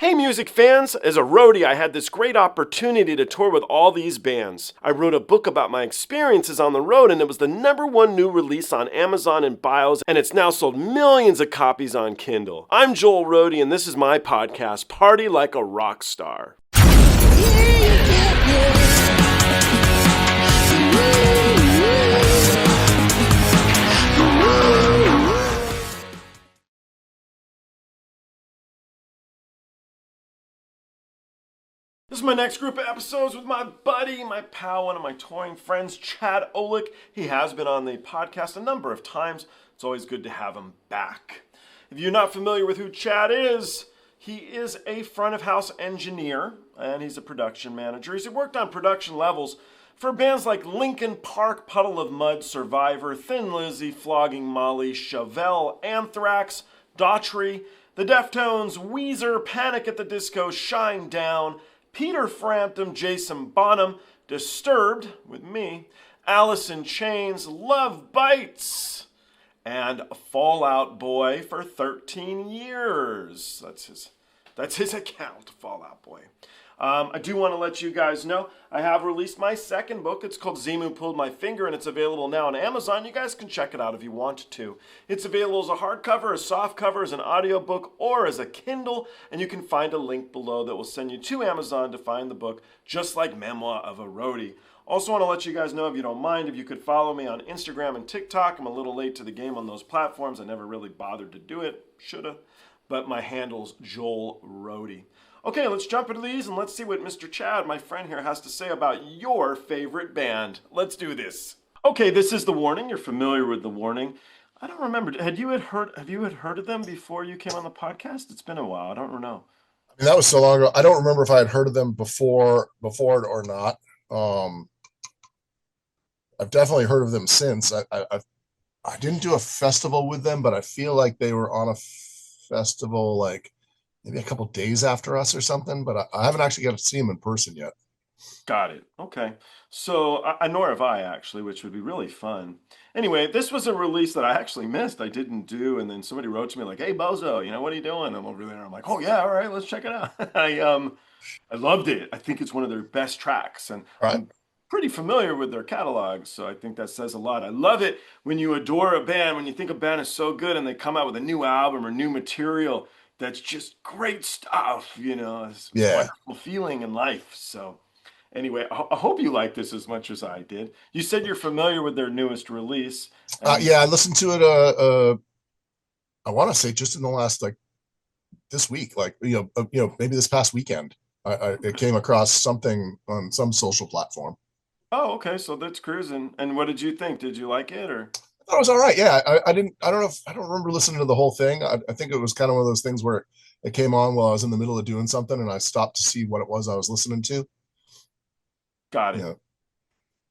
Hey music fans, as a roadie I had this great opportunity to tour with all these bands. I wrote a book about my experiences on the road and it was the #1 new release on Amazon and Bios and it's now sold millions of copies on Kindle. I'm Joel Roadie and this is my podcast, Party Like a Rockstar. This is my next group of episodes with my buddy, my pal, one of my touring friends, Chad Olech. He has been on the podcast a number of times. It's always good to have him back. If you're not familiar with who Chad is, he is a front of house engineer and he's a production manager. He's worked on production levels for bands like Linkin, Puddle of Mud, Survivor, Thin Lizzy, Flogging, Molly, Chevelle, Anthrax, Daughtry, the Deftones, Weezer, Panic at the Disco, Shinedown, Peter Frampton, Jason Bonham, Disturbed with me, Alice in Chains, Lovebites, and Fall Out Boy for 13 years. That's his account, Fall Out Boy. I do want to let you guys know I have released my second book. It's called XEMU Pulled My Finger, and it's available now on Amazon. You guys can check it out if you want to. It's available as a hardcover, a softcover, as an audiobook, or as a Kindle, and you can find a link below that will send you to Amazon to find the book, just like Memoir of a Roadie. Also want to let you guys know, if you don't mind, if you could follow me on Instagram and TikTok. I'm a little late to the game on those platforms. I never really bothered to do it. Shoulda. But my handle's Joel Roadie. Okay, let's jump into these and let's see what Mr. Chad, my friend here, has to say about your favorite band. Let's do this. Okay, this is the warning. You're familiar with the warning. I don't remember. Have you heard of them before you came on the podcast? It's been a while. I don't know. I mean, that was so long ago. I don't remember if I had heard of them before it or not. I've definitely heard of them since. I didn't do a festival with them, but I feel like they were on a festival like maybe a couple days after us or something, but I haven't actually got to see them in person yet. Got it. Okay. So, nor have I actually, which would be really fun. Anyway, this was a release that I actually missed. I didn't do, and then somebody wrote to me like, "Hey, Bozo, what are you doing?" I'm over there. I'm like, "Oh yeah, all right, let's check it out." I loved it. I think it's one of their best tracks, and Right. I'm pretty familiar with their catalog, so I think that says a lot. I love it when you adore a band, when you think a band is so good, and they come out with a new album or new material that's just great stuff. It's a wonderful feeling in life. So. Anyway, I hope you like this as much as I did. You said you're familiar with their newest release. Yeah, I listened to it. I want to say just in the last this week, maybe this past weekend. I came across something on some social platform. Oh, okay. So that's cruising. And what did you think? Did you like it or? I thought it was all right. Yeah, I don't remember listening to the whole thing. I think it was kind of one of those things where it came on while I was in the middle of doing something, and I stopped to see what it was I was listening to. Got it. Yeah.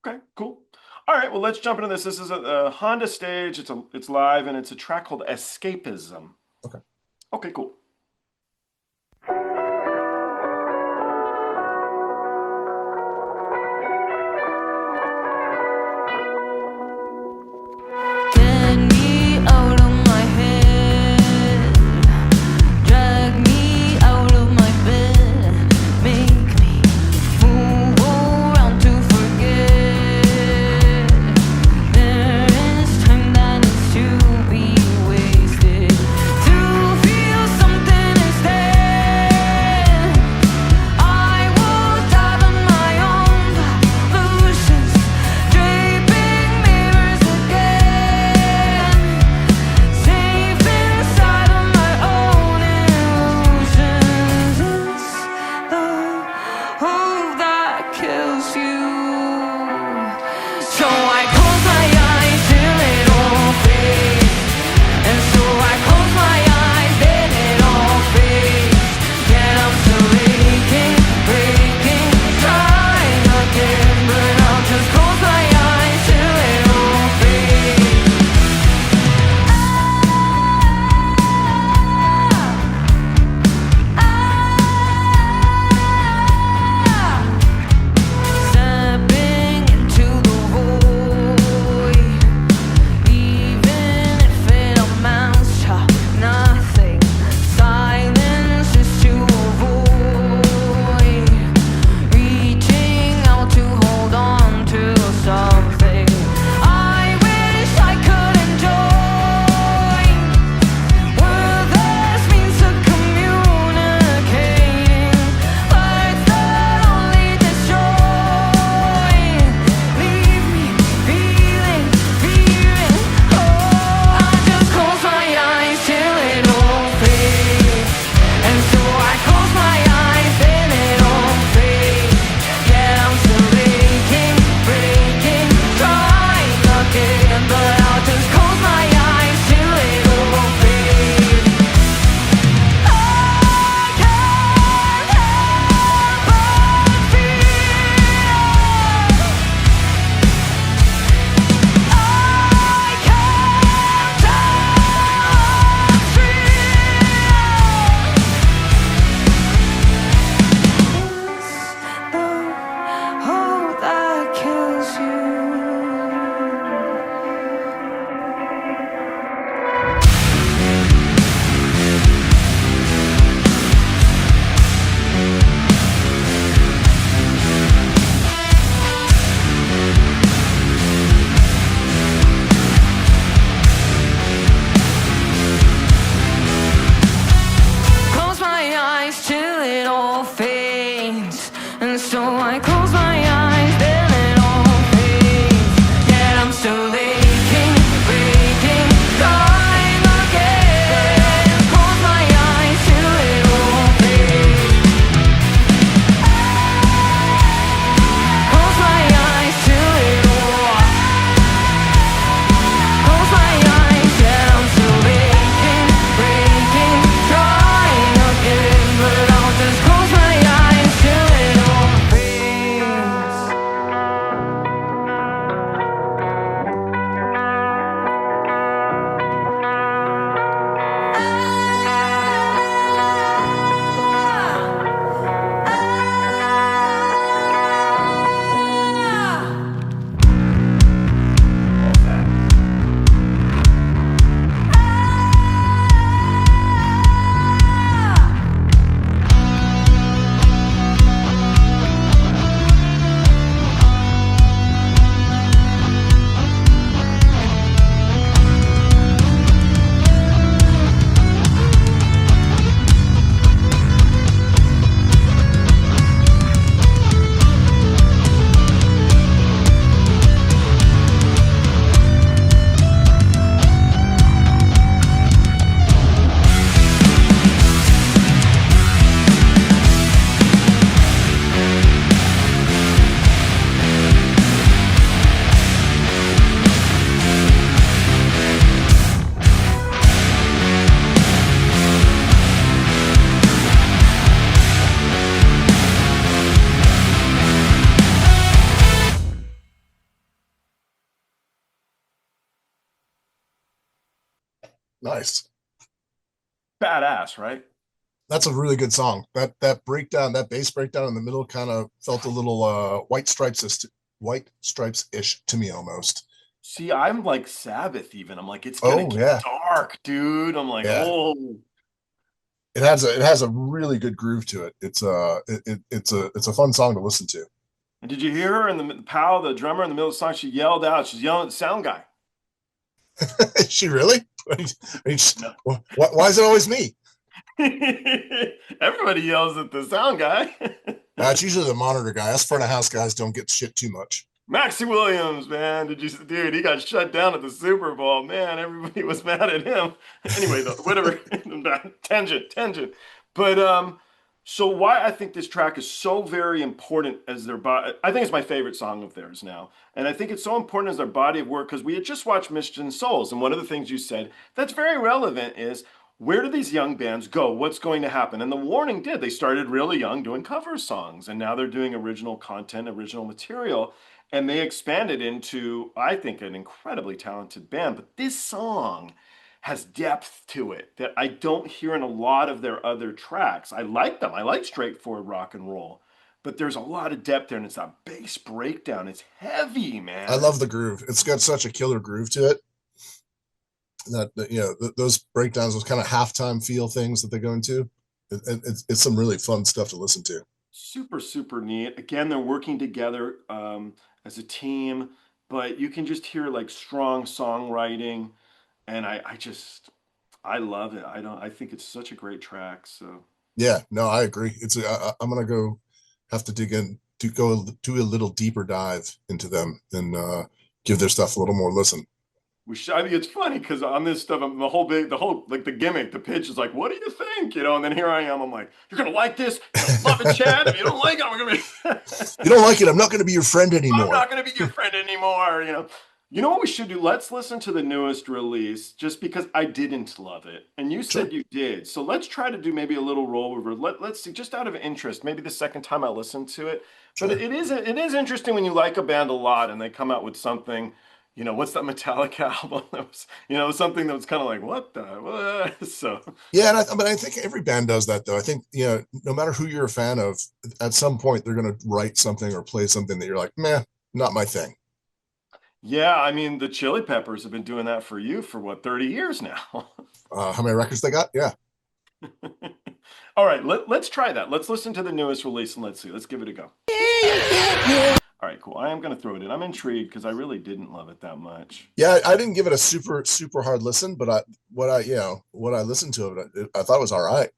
Okay, cool. All right, well, let's jump into this. This is a Honda stage. It's live, and it's a track called Escapism. Okay. Okay, cool. Something it all fades. And so I close my eyes, then it all fades. Yet I'm still aching, breaking, dying again. Close my eyes till it all fades. Close my eyes till it all. Close my eyes, yet I'm still aching, breaking, dying again. But I'll just close my eyes till it all fades. Nice. Badass, right? That's a really good song. That breakdown, that bass breakdown in the middle kind of felt a little White Stripes-ish to me almost. See, I'm like Sabbath even. I'm like, it's gonna get dark, dude. I'm like, oh. It has a really good groove to it. It's a fun song to listen to. And did you hear her in the Powell, the drummer, in the middle of the song? She yelled out. She's yelling at the sound guy. Is she really? Why is it always me? Everybody yells at the sound guy. It's usually the monitor guy. Us front of house guys don't get shit too much. Maxie Williams, man, dude, he got shut down at the Super Bowl. Man, everybody was mad at him. Anyway, though, whatever. tangent. But so why I think this track is so very important as their body. I think it's my favorite song of theirs now. And I think it's so important as their body of work because we had just watched Mission Souls. And one of the things you said that's very relevant is, where do these young bands go? What's going to happen? And the Warning did. They started really young doing cover songs. And now they're doing original content, original material. And they expanded into, I think, an incredibly talented band. But this song has depth to it that I don't hear in a lot of their other tracks. I like them. I like straightforward rock and roll. But there's a lot of depth there, and it's that bass breakdown. It's heavy, man. I love the groove. It's got such a killer groove to it. That those breakdowns, those kind of halftime feel things that they go into. It's some really fun stuff to listen to. Super, super neat. Again, they're working together as a team, but you can just hear like strong songwriting, and I love it. I think it's such a great track. So yeah, no, I agree. I'm gonna have to dig in to go do a little deeper dive into them and give their stuff a little more listen. I mean, it's funny because on this stuff, the gimmick, the pitch is like, what do you think? And then here I am. I'm like, you're going to like this? You're love it, Chad. If you don't like it, I'm going to be... You don't like it, I'm not going to be your friend anymore. I'm not going to be your friend anymore, You know what we should do? Let's listen to the newest release just because I didn't love it. And you said you did. So let's try to do maybe a little rollover. Let's see, just out of interest, maybe the second time I listen to it. Sure. But it is interesting when you like a band a lot and they come out with something... what's that Metallica album? That was, something that was kind of like, what? So yeah, and I think every band does that, though. I think no matter who you're a fan of, at some point they're going to write something or play something that you're like, meh, not my thing. Yeah, I mean, the Chili Peppers have been doing that for you for 30 years now. How many records they got? Yeah. All right, let's try that. Let's listen to the newest release and let's see. Let's give it a go. All right, cool. I am going to throw it in. I'm intrigued because I really didn't love it that much. Yeah, I didn't give it a super, super hard listen, but what I listened to it, I thought it was all right.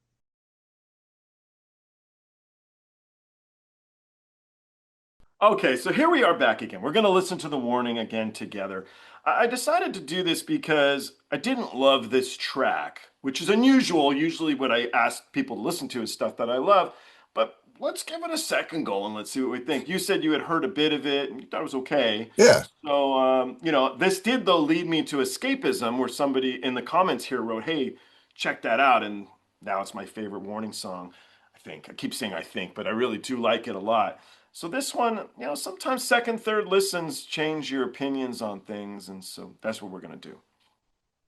Okay, so here we are back again. We're going to listen to the warning again together. I decided to do this because I didn't love this track, which is unusual. Usually, what I ask people to listen to is stuff that I love. But let's give it a second go and let's see what we think. You said you had heard a bit of it and you thought it was okay. Yeah. So, this did, though, lead me to Escapism, where somebody in the comments here wrote, hey, check that out. And now it's my favorite warning song, I think. I keep saying I think, but I really do like it a lot. So this one, sometimes second, third listens change your opinions on things. And so that's what we're going to do.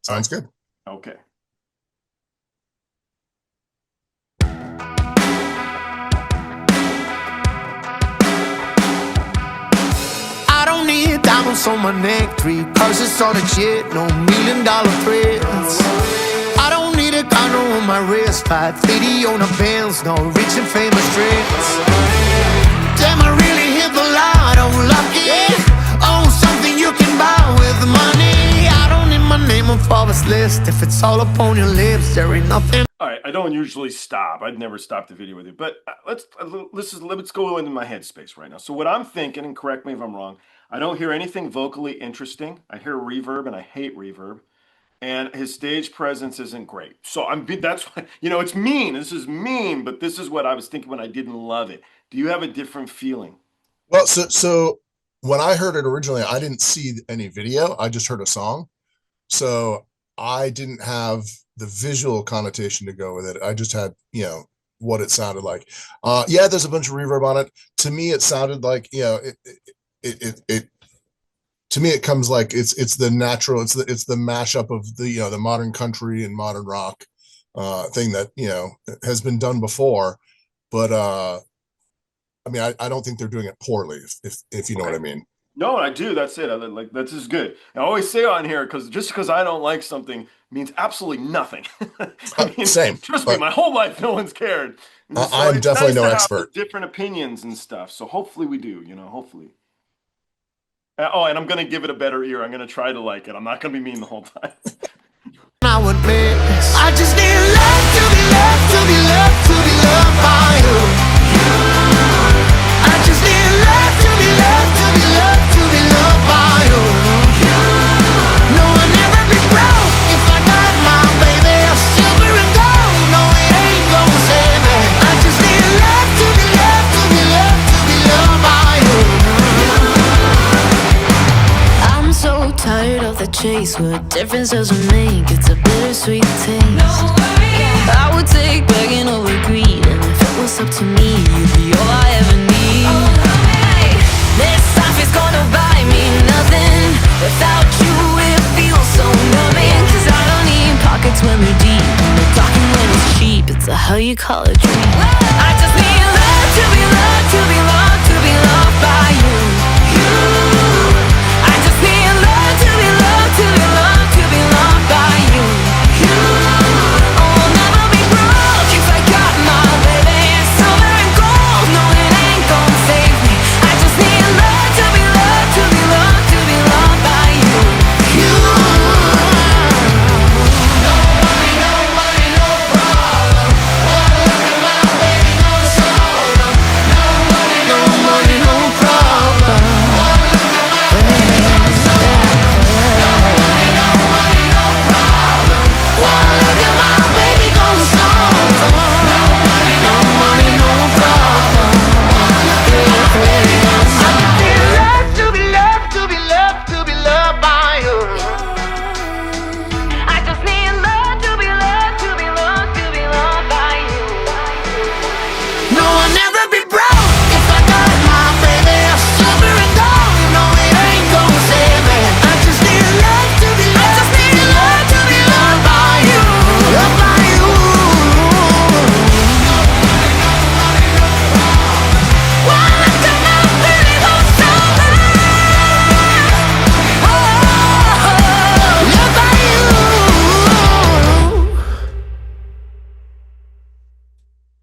Sounds good. Okay. I don't need diamonds on my neck, 3 purses on a jet, no $1 million threats. I don't need a condo on my wrist, 550 on a Benz, no rich and famous tricks. Damn, I really hit the lotto, lucky. Oh, something you can buy with money. I don't need my name on Forbes list. If it's all up on your lips, there ain't nothing. All right, I don't usually stop. I'd never stop the video with you, but let's go into my headspace right now. So what I'm thinking, and correct me if I'm wrong, I don't hear anything vocally interesting. I hear reverb, and I hate reverb. And his stage presence isn't great. So that's why, it's mean. This is mean, but this is what I was thinking when I didn't love it. Do you have a different feeling? Well, so when I heard it originally, I didn't see any video. I just heard a song. So I didn't have the visual connotation to go with it. I just had, what it sounded like. There's a bunch of reverb on it. To me, it sounded like, to me, it comes like it's the natural, it's the mashup of the modern country and modern rock thing that has been done before, but I don't think they're doing it poorly, if you know what I mean. No, I do. That's it. That's just good. I always say on here because I don't like something means absolutely nothing. Same. Trust me, my whole life, no one's cared. So I'm definitely no expert. Different opinions and stuff. So hopefully we do. Hopefully. And I'm going to give it a better ear. I'm going to try to like it. I'm not going to be mean the whole time. I would miss. I just need love to be loved, to be loved, to be loved by you. I just need love to be loved, to be loved, to be loved by you. No, I'll never be broke if I got my baby silver and gold. No, it ain't gonna save me. I just need love to be loved, to be loved, to be loved by you. I'm so tired of the chase. What difference does it make? It's a bittersweet taste. I would take begging over greed, and if it was up to me, you'd be all I ever need. This life is gonna buy me nothing. Without you, it feels so numbing. 'Cause I don't need pockets when they're deep, and we're talking when it's cheap. It's a how you call a dream. I just need love to be loved, to be loved, to be loved by you. I just need love to be loved, to be loved, to be loved by you. I'll never be broke if I got my baby silver and gold. No, it ain't gonna save me. I just need love to be loved, to be loved, to be loved by you. Nobody, no problem. Look at my baby, no problem. Nobody, no problem.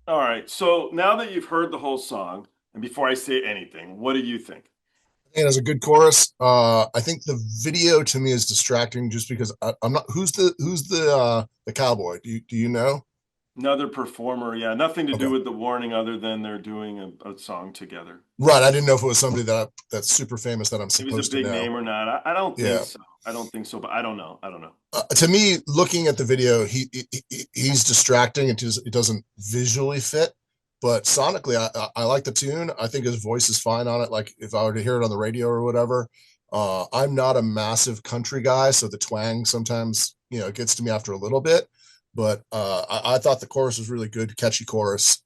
All right. So now that you've heard the whole song, and before I say anything, what do you think? It has a good chorus. I think the video to me is distracting just because I'm not. Who's the cowboy? Do you know? Another performer, yeah. Nothing to Okay. do with The Warning other than they're doing a song together. Right. I didn't know if it was somebody that's super famous that I'm If he's a supposed to big know. name or not, I don't think Yeah. so. I don't think so, but I don't know. I don't know. To me, looking at the video, he's distracting. It doesn't visually fit, but sonically, I like the tune. I think his voice is fine on it. Like if I were to hear it on the radio or whatever. I'm not a massive country guy, so the twang sometimes gets to me after a little bit. But I thought the chorus was really good, catchy chorus.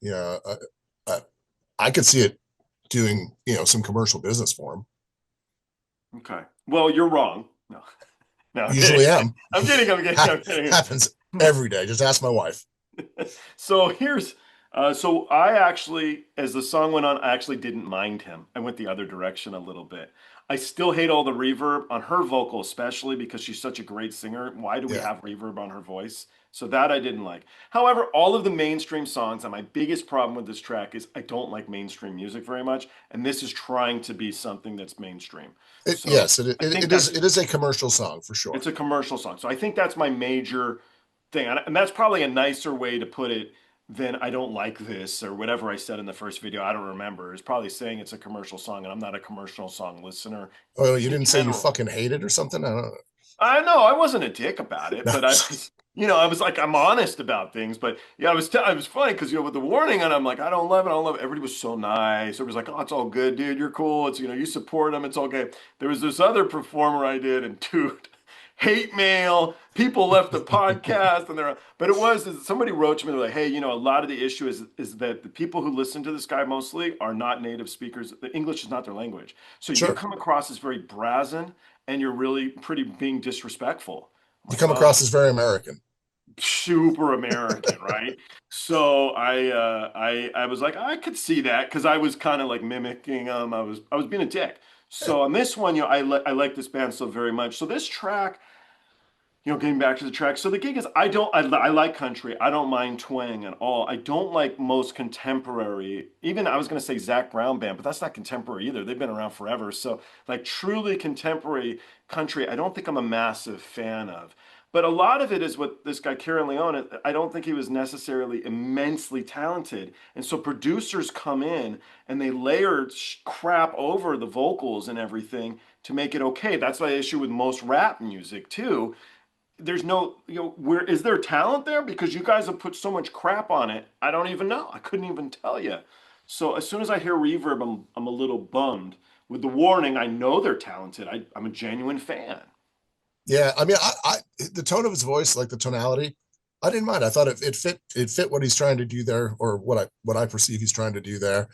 I could see it doing some commercial business for him. Okay. Well, you're wrong. No. No. Usually am. I'm kidding. I'm kidding. Happens every day. Just ask my wife. So so I actually, as the song went on, I actually didn't mind him. I went the other direction a little bit. I still hate all the reverb on her vocal, especially because she's such a great singer. Why do we Yeah. have reverb on her voice? So that I didn't like. However, all of the mainstream songs, and my biggest problem with this track is I don't like mainstream music very much, and this is trying to be something that's mainstream. So Yes, I think it is. It is a commercial song for sure. it's a commercial song. So I think that's my major thing. And that's probably a nicer way to put it than I don't like this or whatever I said in the first video. I don't remember. It's probably saying it's a commercial song, and I'm not a commercial song listener. Oh, you didn't say you general. fucking hate it or something? I don't know. I know I wasn't a dick about it, No. but I was like, I'm honest about things. But yeah, I was funny because with The Warning, and I'm like, I don't love it. I don't love it. Everybody was so nice. Everybody's like, oh, it's all good, dude. You're cool. It's you support them. It's okay. There was this other performer I did, and dude, hate mail. People left the podcast, and but it was somebody wrote to me, they're like, hey, a lot of the issue is that the people who listen to this guy mostly are not native speakers. The English is not their language, so Sure. you come across as very brazen, and you're really pretty being disrespectful. You come across as very American. Super American, right? So I was like, I could see that because I was kind of like mimicking I was being a dick. So on this one, I like this band so very much. So this track, getting back to the track. So the gig is I like country. I don't mind twang at all. I don't like most contemporary. Even I was gonna say Zac Brown band, but that's not contemporary either. They've been around forever. So like truly contemporary country, I don't think I'm a massive fan of. But a lot of it is what this guy Carín León. I don't think he was necessarily immensely talented, and so producers come in and they layer crap over the vocals and everything to make it okay. That's my issue with most rap music too. There's no, where is there talent there? Because you guys have put so much crap on it. I don't even know. I couldn't even tell you. So as soon as I hear reverb, I'm a little bummed. With The Warning, I know they're talented. I'm a genuine fan. Yeah, I mean, I the tone of his voice, like the tonality, I didn't mind. I thought it fit what he's trying to do there, or what I perceive he's trying to do there.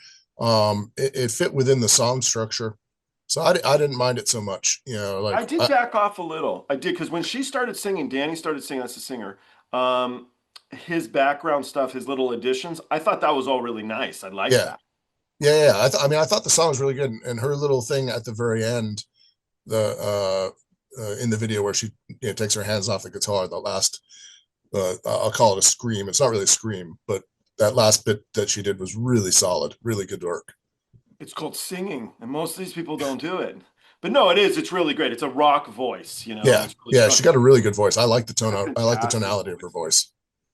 It fit within the song structure, so I didn't mind it so much. Like I did back off a little. I did because when she started singing, Danny started singing. That's the singer. His background stuff, his little additions. I thought that was all really nice. I liked that. Yeah. I mean, I thought the song was really good, and her little thing at the very end, in the video where she takes her hands off the guitar, the last I'll call it a scream. It's not really a scream, but that last bit that she did was really solid, really good work. It's called singing, and most of these people don't do it. But no, it is. It's really great. It's a rock voice, Yeah, Really yeah, she got a really good voice. I like the tone. I like the fantastic tonality of her voice. voice.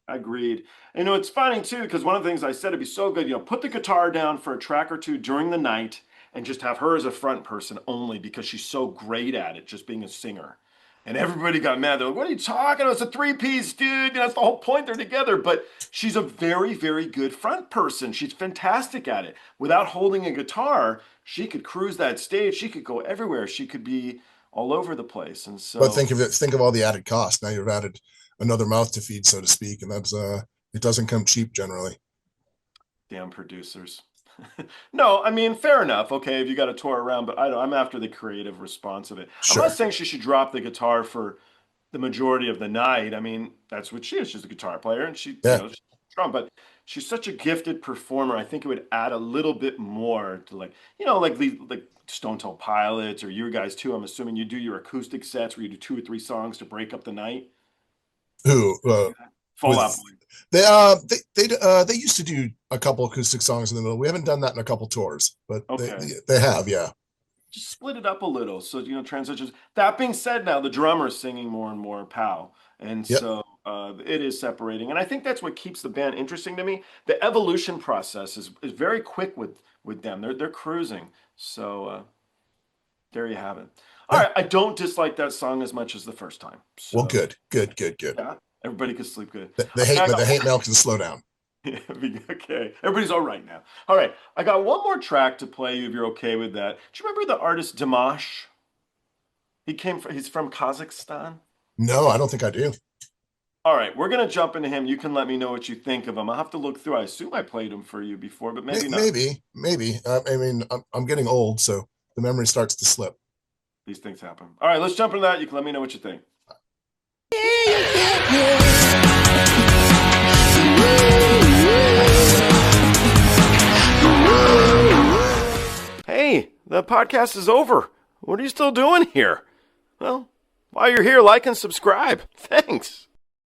Agreed. And, it's funny too because one of the things I said it'd be so good. Put the guitar down for a track or two during the night and just have her as a front person only because she's so great at it, just being a singer. And everybody got mad. They're like, what are you talking about? It's a three-piece, dude. That's the whole point. They're together. But she's a very, very good front person. She's fantastic at it. Without holding a guitar, she could cruise that stage. She could go everywhere. She could be all over the place. And so, But think of all the added cost. Now you've added another mouth to feed, so to speak, and that's it doesn't come cheap generally. damn producers. No, I mean, fair enough. Okay, if you got to tour around, but I'm after the creative response of it. Sure. I'm not saying she should drop the guitar for the majority of the night. I mean, that's what she is. She's a guitar player, and she's strong. But she's such a gifted performer. I think it would add a little bit more to like Stone Temple Pilots or you guys too. I'm assuming you do your acoustic sets where you do 2 or 3 songs to break up the night. Who? Fall Out Boy. They used to do a couple acoustic songs in the middle. We haven't done that in a couple tours, but Okay. they have, yeah. Just split it up a little, so transitions. That being said, now the drummer's singing more and more, pow, and Yep. so It is separating. And I think that's what keeps the band interesting to me. The evolution process is very quick with them. They're cruising. So there you have it. All right. I don't dislike that song as much as the first time. So, well, good. Yeah, everybody can sleep good. The hate mail can slow down. Yeah, okay. Everybody's all right now. All right. I got one more track to play you if you're okay with that. Do you remember the artist Dimash? He's from Kazakhstan. No, I don't think I do. All right, we're going to jump into him. You can let me know what you think of him. I'll have to look through. I assume I played him for you before, but maybe not. Maybe. I mean, I'm getting old, so the memory starts to slip. These things happen. All right, let's jump into that. You can let me know what you think. Hey, the podcast is over. What are you still doing here? Well, while you're here, like and subscribe. Thanks.